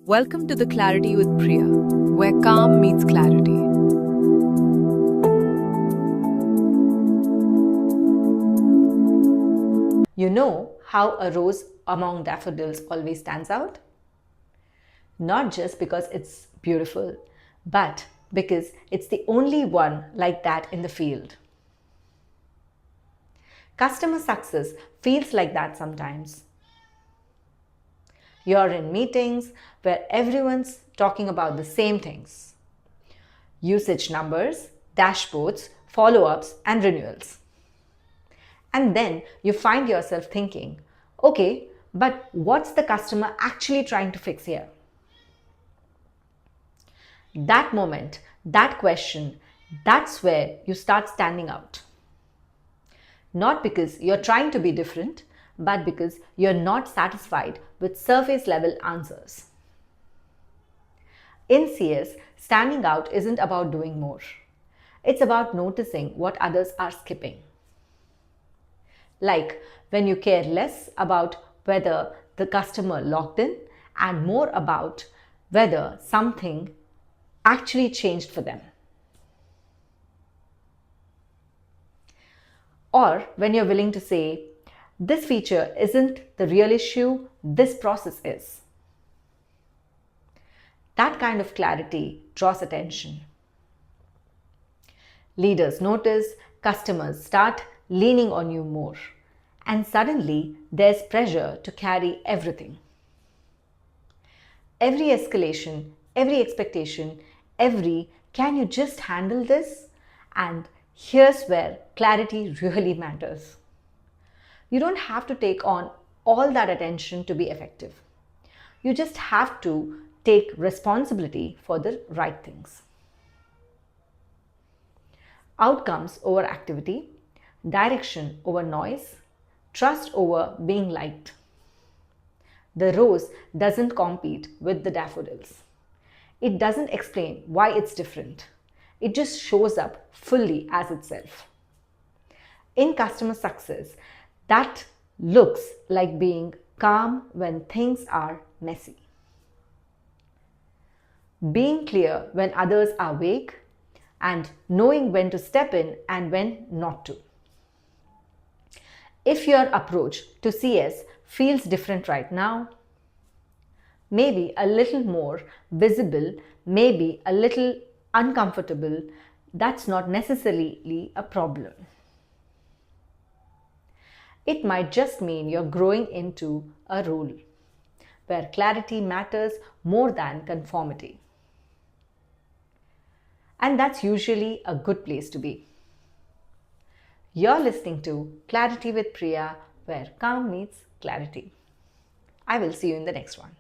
Welcome to the Clarity with Priya, where calm meets clarity. You know how a rose among daffodils always stands out? Not just because it's beautiful, but because it's the only one like that in the field. Customer success feels like that sometimes. You're in meetings where everyone's talking about the same things: usage numbers, dashboards, follow ups, and renewals. And then you find yourself thinking, okay, but what's the customer actually trying to fix here? That moment, that question, that's where you start standing out. Not because you're trying to be different, but because you're not satisfied with surface level answers. In CS, standing out isn't about doing more. It's about noticing what others are skipping. Like when you care less about whether the customer logged in and more about whether something actually changed for them. Or when you're willing to say, this feature isn't the real issue, this process is. That kind of clarity draws attention. Leaders notice, customers start leaning on you more, and suddenly there's pressure to carry everything. Every escalation, every expectation, every can you just handle this? And here's where clarity really matters. You don't have to take on all that attention to be effective. You just have to take responsibility for the right things. Outcomes over activity, direction over noise, trust over being liked. The rose doesn't compete with the daffodils. It doesn't explain why it's different. It just shows up fully as itself. In customer success, that looks like being calm when things are messy. Being clear when others are vague, and knowing when to step in and when not to. If your approach to CS feels different right now, maybe a little more visible, maybe a little uncomfortable, that's not necessarily a problem. It might just mean you're growing into a role where clarity matters more than conformity. And that's usually a good place to be. You're listening to Clarity with Priya, where calm meets clarity. I will see you in the next one.